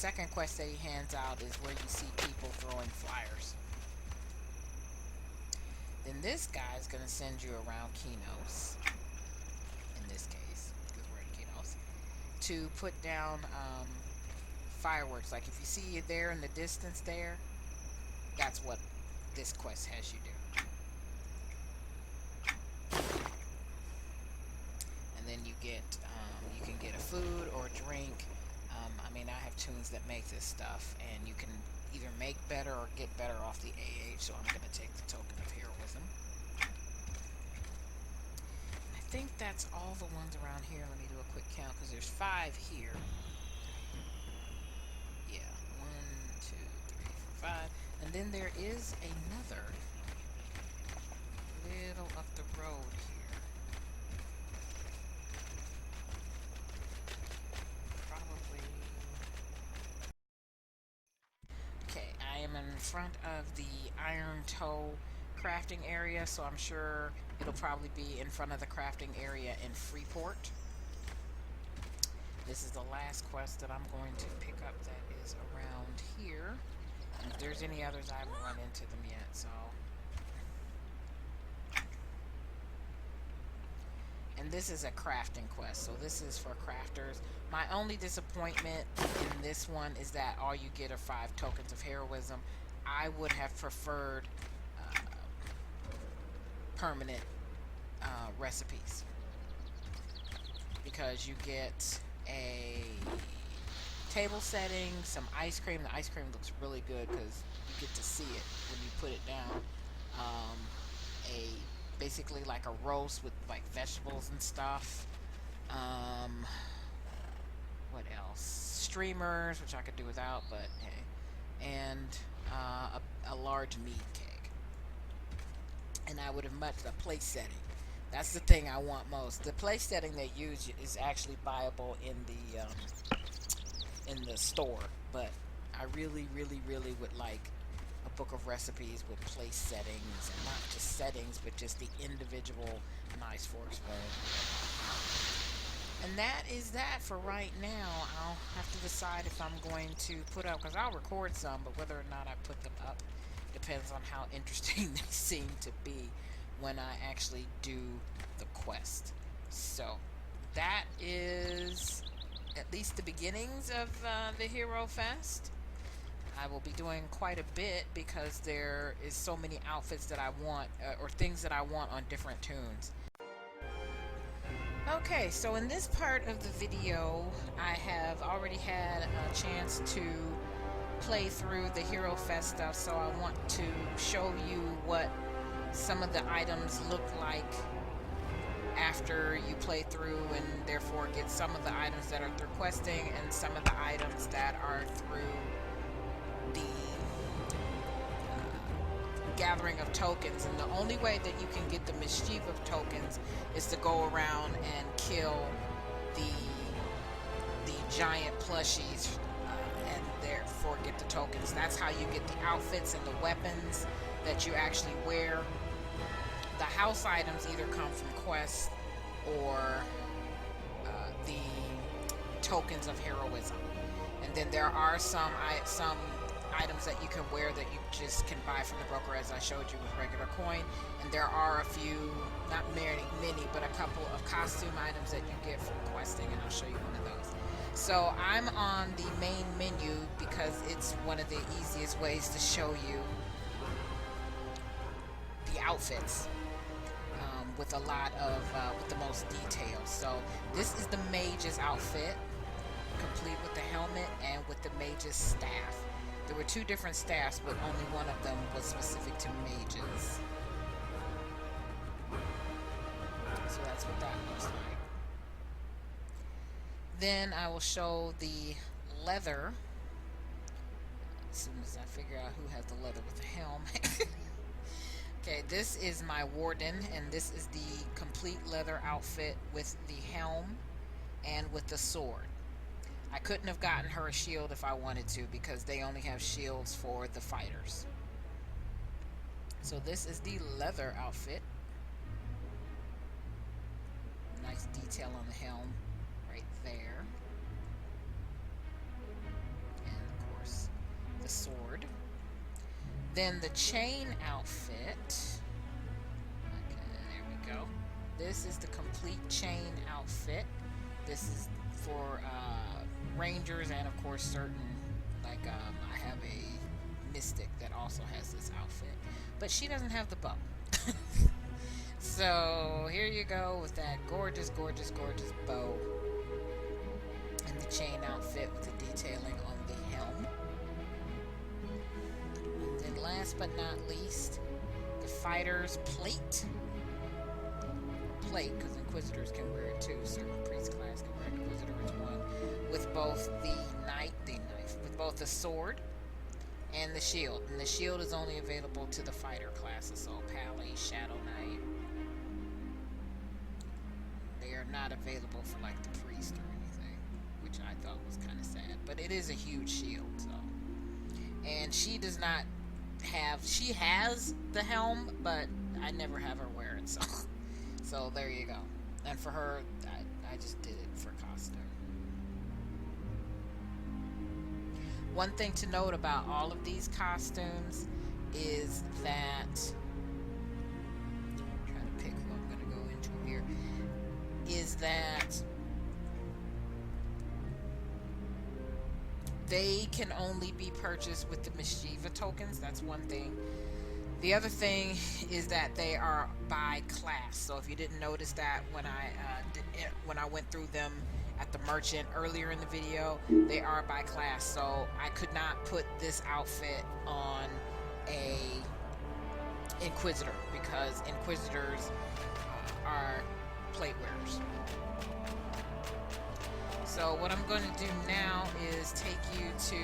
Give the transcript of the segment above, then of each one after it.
second quest that he hands out is where you see people throwing flyers. Then this guy is going to send you around Kinos, in this case, because we're in Kinos, to put down fireworks. Like if you see it there in the distance there, that's what this quest has you do. And then you get, you can get a food or a drink. I mean, I have tunes that make this stuff, and you can either make better or get better off the AH, so I'm going to take the token of heroism. And I think that's all the ones around here. Let me do a quick count, because there's 5 here. Yeah, 1, 2, 3, 4, 5. And then there is another little up the road here. Probably. Okay, I am in front of the Iron Toe crafting area, so I'm sure it'll probably be in front of the crafting area in Freeport. This is the last quest that I'm going to pick up that is around here. And if there's any others, I haven't run into them yet, so. And this is a crafting quest, so this is for crafters. My only disappointment in this one is that all you get are 5 tokens of heroism. I would have preferred permanent recipes, because you get a table setting, some ice cream. The ice cream looks really good because you get to see it when you put it down. Basically like a roast with like vegetables and stuff. What else? Streamers, which I could do without, but hey. And a large mead cake. And I would have much the place setting. That's the thing I want most. The place setting they use is actually buyable in the store, but I really, really, really would like a book of recipes with place settings, and not just settings, but just the individual knives, forks, spoons. And that is that for right now. I'll have to decide if I'm going to put up, because I'll record some, but whether or not I put them up depends on how interesting they seem to be when I actually do the quest. So that is at least the beginnings of the Hero Fest. I will be doing quite a bit because there is so many outfits that I want, or things that I want on different tunes. Okay, so in this part of the video, I have already had a chance to play through the Hero Fest stuff, so I want to show you what some of the items look like after you play through, and therefore get some of the items that are through questing and some of the items that are through the gathering of tokens. And the only way that you can get the mischief of tokens is to go around and kill the giant plushies, and therefore get the tokens. That's how you get the outfits and the weapons that you actually wear. The house items either come from quests or the tokens of heroism. And then there are some items that you can wear that you just can buy from the broker, as I showed you, with regular coin. And there are a few, not many, but a couple of costume items that you get from questing, and I'll show you one of those. So I'm on the main menu because it's one of the easiest ways to show you the outfits with a lot of with the most detail. So this is the mage's outfit, complete with the helmet and with the mage's staff. There were 2 different staffs, but only one of them was specific to mages. So that's what that looks like. Then I will show the leather as soon as I figure out who has the leather with the helm. Okay, this is my warden, and this is the complete leather outfit with the helm and with the sword. I couldn't have gotten her a shield if I wanted to, because they only have shields for the fighters. So this is the leather outfit. Nice detail on the helm right there. And sword. Then the chain outfit. Okay, there we go. This is the complete chain outfit. This is for rangers and of course certain, like I have a mystic that also has this outfit, but she doesn't have the bow. So here you go with that gorgeous, gorgeous, gorgeous bow and the chain outfit with the detailing on the helm. And then last but not least, the fighter's plate. Plate, because Inquisitors can wear it too. Certain priest class can wear it. Inquisitor is one with both the knife, with both the sword and the shield. And the shield is only available to the fighter classes, so Pally, Shadow Knight. They are not available for like the priest or anything, which I thought was kind of sad. But it is a huge shield, so. And she does not have. She has the helm, but I never have her wear it, so. So there you go. And for her, I just did it for costume. One thing to note about all of these costumes is that, I'm trying to pick who I'm going to go into here, is that they can only be purchased with the Mischieva tokens. That's one thing. The other thing is that they are by class. So if you didn't notice that when I went through them at the merchant earlier in the video, they are by class. So I could not put this outfit on a Inquisitor because Inquisitors are plate wearers. So what I'm going to do now is take you to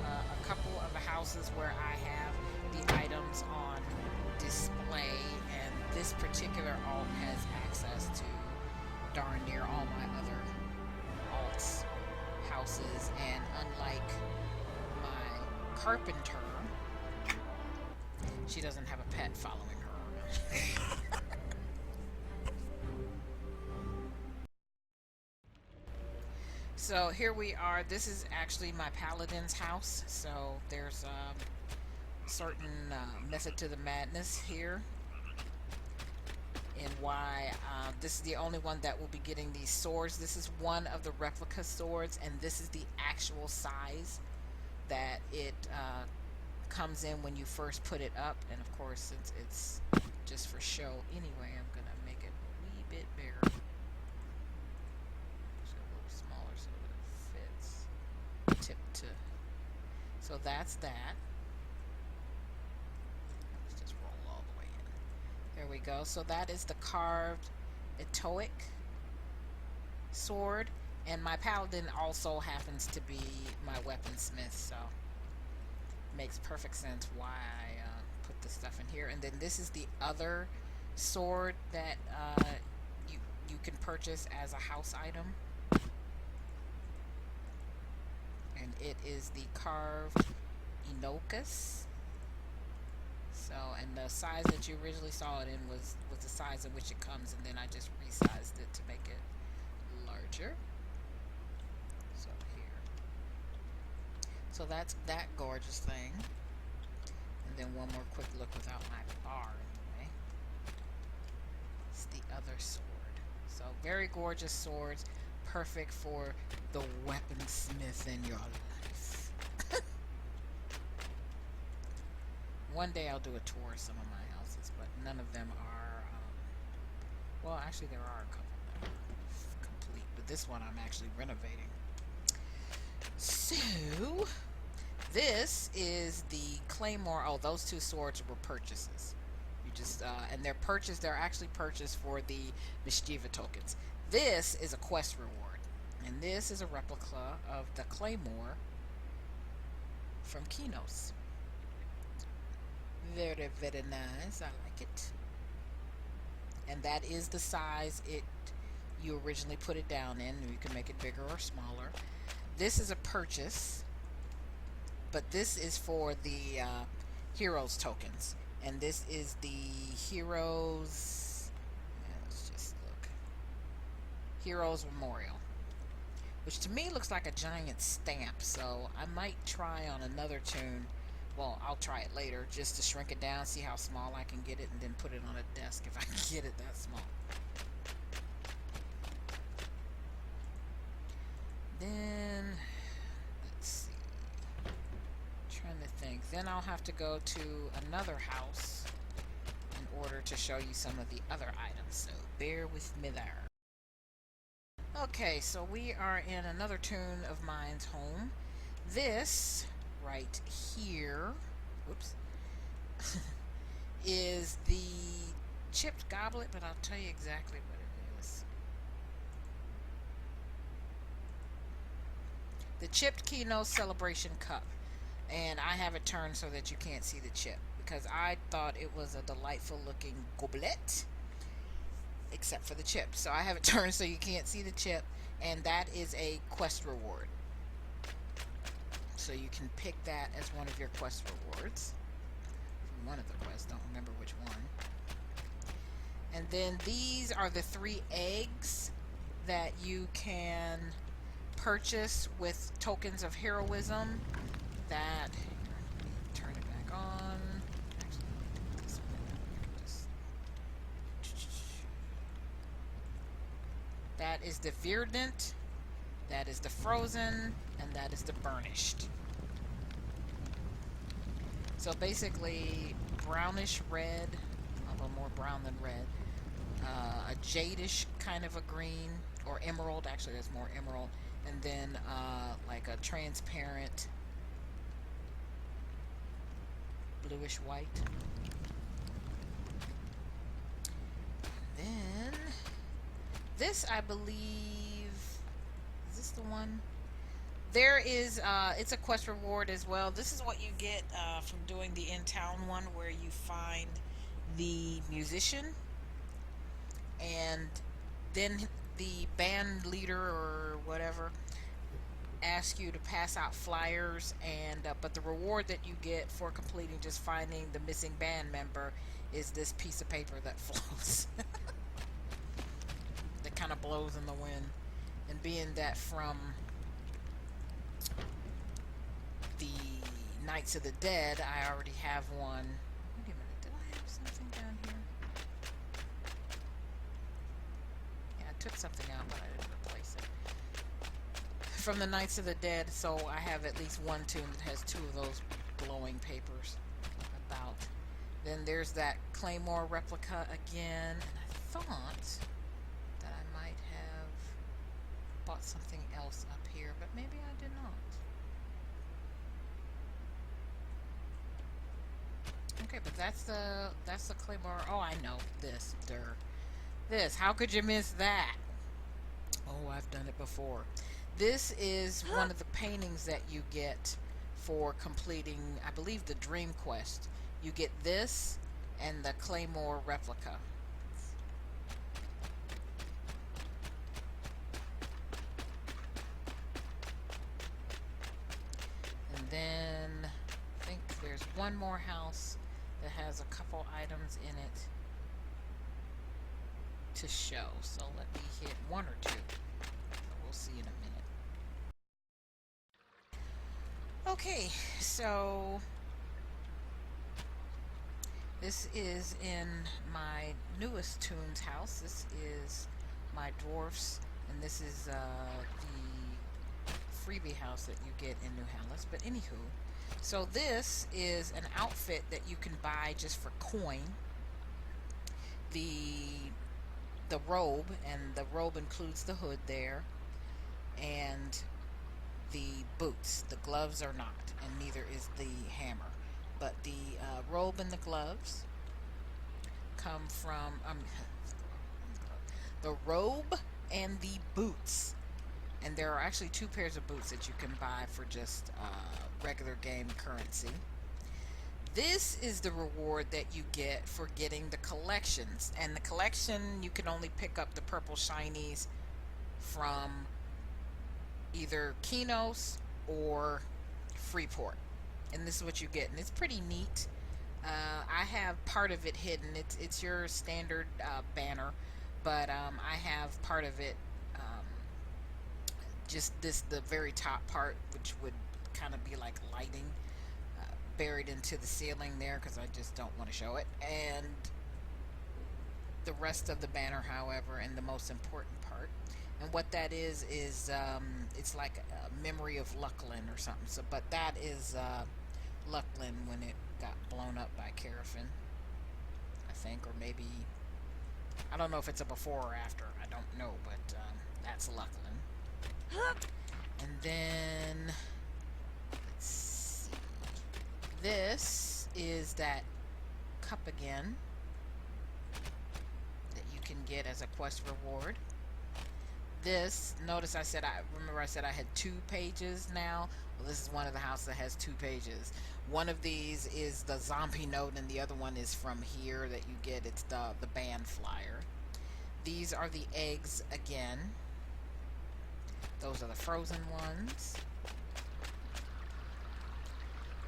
a couple of the houses where I have the items on display, and this particular alt has access to darn near all my other alts houses, and unlike my carpenter, she doesn't have a pet following her. So here we are. This is actually my paladin's house, so there's certain method to the madness here, and why this is the only one that will be getting these swords. This is one of the replica swords, and this is the actual size that it comes in when you first put it up. And of course, since it's just for show anyway, I'm gonna make it a wee bit bigger, just a little smaller so that it fits tip to. So that's that. There we go. So that is the carved Etoic sword, and my paladin also happens to be my weaponsmith, so makes perfect sense why I put this stuff in here. And then this is the other sword that you can purchase as a house item, and it is the carved Enocus. So, and the size that you originally saw it in was the size in which it comes, and then I just resized it to make it larger. So here. So that's that gorgeous thing. And then one more quick look without my bar anyway. It's the other sword. So very gorgeous swords, perfect for the weaponsmith in your life. One day I'll do a tour of some of my houses, but none of them are, well, actually there are a couple that are complete, but this one I'm actually renovating. So, this is the Claymore. Oh, those two swords were purchases. You just, and they're actually purchased for the Mischieva tokens. This is a quest reward, and this is a replica of the Claymore from Kinos. Very, very nice. I like it. And that is the size you originally put it down in. You can make it bigger or smaller. This is a purchase, but this is for the Heroes tokens. And this is the Heroes. Let's just look. Heroes Memorial. which to me looks like a giant stamp. So I might try on another tune. Well, I'll try it later just to shrink it down, see how small I can get it, and then put it on a desk if I can get it that small. Then, let's see. Trying to think. Then I'll have to go to another house in order to show you some of the other items. So bear with me there. Okay, so we are in another tune of mine's home. This right here, whoops, is the chipped goblet, but I'll tell you exactly what it is. The chipped Kino Celebration Cup. And I have it turned so that you can't see the chip because I thought it was a delightful looking goblet except for the chip. So I have it turned so you can't see the chip, and that is a quest reward. So you can pick that as one of your quest rewards. One of the quests, don't remember which one. And then these are the 3 eggs that you can purchase with tokens of heroism. That, turn it back on. Actually, this one. That is the verdant, that is the frozen, and that is the burnished. So basically, brownish red, although more brown than red, a jadish kind of a green, or emerald, actually that's more emerald, and then like a transparent bluish white. Then this, I believe, is this the one? There is it's a quest reward as well. This is what you get from doing the in town one, where you find the musician, and then the band leader or whatever ask you to pass out flyers, and but the reward that you get for completing just finding the missing band member is this piece of paper that floats. That kind of blows in the wind. And being that from the Knights of the Dead, I already have one. Wait a minute, did I have something down here? Yeah, I took something out, but I didn't replace it. From the Knights of the Dead, so I have at least one tune that has 2 of those glowing papers about. Then there's that Claymore replica again, and I thought that I might have bought something else up here, but maybe I did not. Okay, but that's the Claymore. Oh, I know this. This. How could you miss that? Oh, I've done it before. This is one of the paintings that you get for completing, I believe, the Dream Quest. You get this and the Claymore replica. And then I think there's one more house that has a couple items in it to show. So let me hit 1 or 2. We'll see in a minute. Okay, so this is in my newest Toons house. This is my dwarfs, and this is the freebie house that you get in New Hallis. But anywho, so this is an outfit that you can buy just for coin. The robe, and the robe includes the hood there, and the boots. The gloves are not, and neither is the hammer. But the robe and the gloves come from the robe and the boots. And there are actually 2 pairs of boots that you can buy for just regular game currency. This is the reward that you get for getting the collections. And the collection, you can only pick up the purple shinies from either Kinos or Freeport. And this is what you get. And it's pretty neat. I have part of it hidden. It's your standard banner. But I have part of it just this the very top part, which would kind of be like lighting buried into the ceiling there, because I just don't want to show it. And the rest of the banner, however, and the most important part, and what that is it's like a memory of Luckland or something. So, but that is Luckland when it got blown up by Carafin, I think, or maybe I don't know if it's a before or after. I don't know, but that's Luckland. And then let's see. This is that cup again that you can get as a quest reward. This, notice I said, I said I had 2 pages now. Well, this is one of the houses that has 2 pages. One of these is the zombie note, and the other one is from here that you get. It's the band flyer. These are the eggs again. Those are the frozen ones.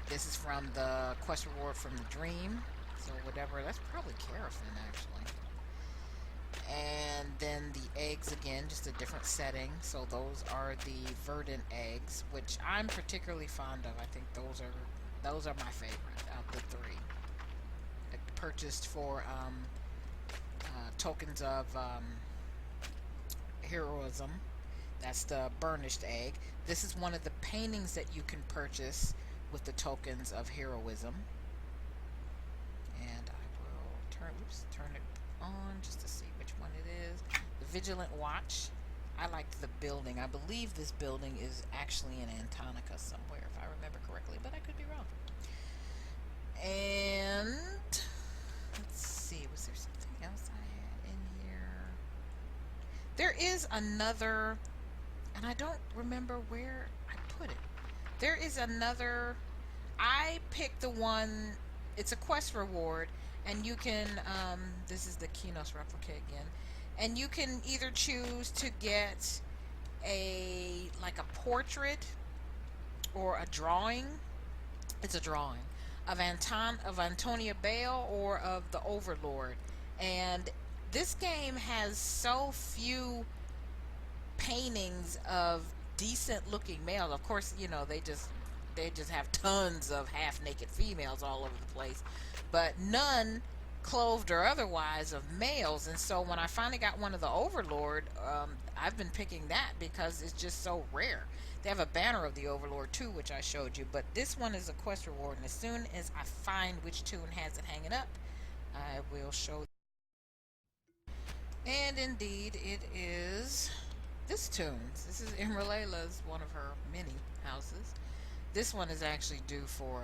This is from the quest reward from the dream. So whatever, that's probably Carafin actually. And then the eggs again, just a different setting. So those are the verdant eggs, which I'm particularly fond of. I think those are my favorite of the 3. I purchased for tokens of heroism. That's the burnished egg. This is one of the paintings that you can purchase with the tokens of heroism. And I will turn it on just to see which one it is. The Vigilant Watch. I liked the building. I believe this building is actually in Antonica somewhere, if I remember correctly, but I could be wrong. And let's see, was there something else I had in here? There is another, and I don't remember where I put it. There is another. I picked the one. It's a quest reward, and you can. This is the Kinos replica again, and you can either choose to get like a portrait or a drawing. It's a drawing of Antonia Bale or of the Overlord, and this game has so few paintings of decent looking males. Of course, you know, they just have tons of half naked females all over the place, but none clothed or otherwise of males. And so when I finally got one of the Overlord, I've been picking that because it's just so rare. They have a banner of the Overlord too, which I showed you, but this one is a quest reward, and as soon as I find which tune has it hanging up, I will show. And indeed it is this tunes. This is Imralela's, one of her many houses. This one is actually due for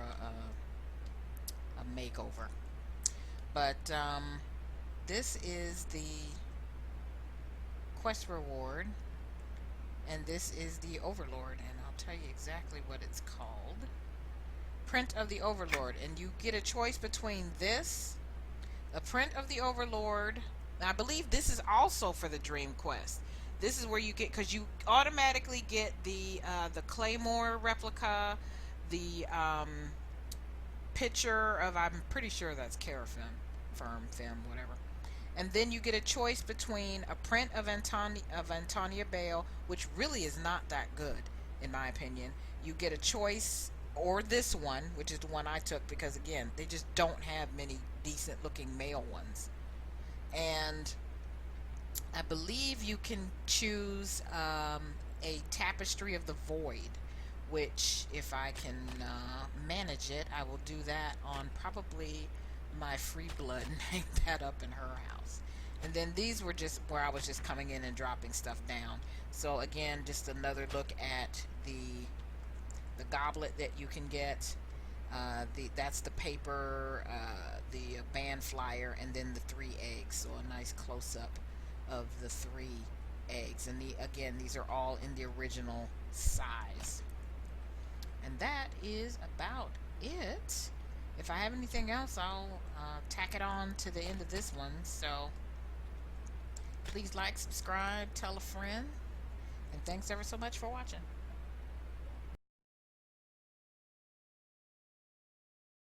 a makeover. But this is the quest reward, and this is the Overlord, and I'll tell you exactly what it's called. Print of the Overlord, and you get a choice between this, a print of the Overlord. Now, I believe this is also for the Dream Quest. This is where you get, because you automatically get the Claymore replica, the picture of, I'm pretty sure that's Carafin, whatever. And then you get a choice between a print of Antonia Bale, which really is not that good, in my opinion. You get a choice, or this one, which is the one I took, because again, they just don't have many decent looking male ones. And I believe you can choose a Tapestry of the Void, which, if I can manage it, I will do that on probably my free blood and hang that up in her house. And then these were just where I was just coming in and dropping stuff down. So again, just another look at the goblet that you can get. That's the paper, the band flyer, and then the 3 eggs. So a nice close-up of the 3 eggs. And again, these are all in the original size. And that is about it. If I have anything else, I'll tack it on to the end of this one. So please like, subscribe, tell a friend, and thanks ever so much for watching.